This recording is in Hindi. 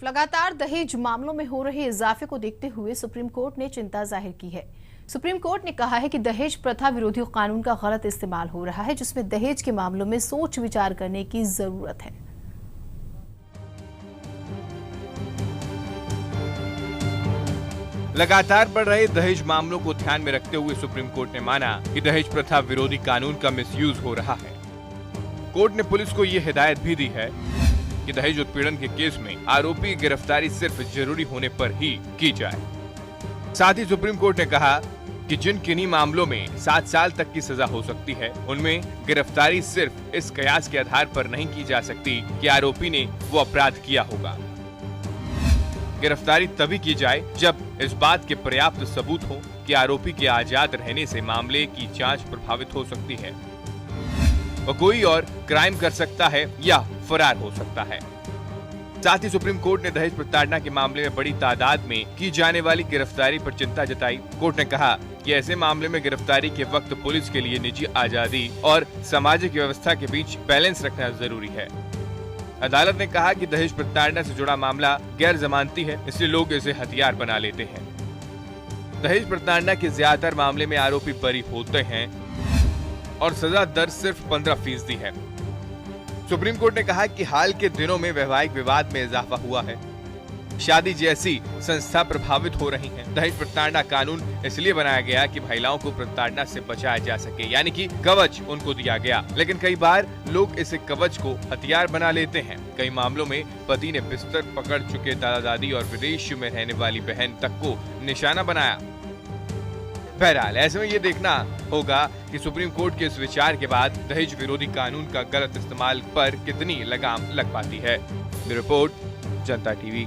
लगातार दहेज मामलों में हो रहे इजाफे को देखते हुए सुप्रीम कोर्ट ने चिंता जाहिर की है। सुप्रीम कोर्ट ने कहा है कि दहेज प्रथा विरोधी कानून का गलत इस्तेमाल हो रहा है, जिसमें दहेज के मामलों में सोच विचार करने की जरूरत है। लगातार बढ़ रहे दहेज मामलों को ध्यान में रखते हुए सुप्रीम कोर्ट ने माना कि दहेज प्रथा विरोधी कानून का मिसयूज हो रहा है। कोर्ट ने पुलिस को ये हिदायत भी दी है कि दहेज उत्पीड़न के केस में आरोपी की गिरफ्तारी सिर्फ जरूरी होने पर ही की जाए। साथ ही सुप्रीम कोर्ट ने कहा कि जिन किन्हीं मामलों में 7 साल तक की सजा हो सकती है, उनमें गिरफ्तारी सिर्फ इस कयास के आधार पर नहीं की जा सकती कि आरोपी ने वो अपराध किया होगा। गिरफ्तारी तभी की जाए जब इस बात के पर्याप्त सबूत हो कि आरोपी के आजाद रहने से मामले की जांच प्रभावित हो सकती है, वो कोई और क्राइम कर सकता है या फरार हो सकता है। साथ ही सुप्रीम कोर्ट ने दहेज प्रताड़ना के मामले में बड़ी तादाद में की जाने वाली गिरफ्तारी पर चिंता जताई। कोर्ट ने कहा कि ऐसे मामले में गिरफ्तारी के वक्त पुलिस के लिए निजी आजादी और सामाजिक व्यवस्था के बीच बैलेंस रखना जरूरी है। अदालत ने कहा कि दहेज प्रताड़ना से जुड़ा मामला गैर जमानती है, इसलिए लोग इसे हथियार बना लेते हैं। दहेज प्रताड़ना के ज्यादातर मामले में आरोपी बरी होते हैं और सजा दर सिर्फ 15% है। सुप्रीम कोर्ट ने कहा कि हाल के दिनों में वैवाहिक विवाद में इजाफा हुआ है, शादी जैसी संस्था प्रभावित हो रही हैं। दहेज प्रताड़ना कानून इसलिए बनाया गया कि महिलाओं को प्रताड़ना से बचाया जा सके, यानी कि कवच उनको दिया गया। लेकिन कई बार लोग इसे कवच को हथियार बना लेते हैं। कई मामलों में पति ने बिस्तर पकड़ चुके दादा दादी और विदेश में रहने वाली बहन तक को निशाना बनाया। बहरहाल ऐसे में ये देखना होगा कि सुप्रीम कोर्ट के इस विचार के बाद दहेज विरोधी कानून का गलत इस्तेमाल पर कितनी लगाम लग पाती है। रिपोर्ट, जनता टीवी।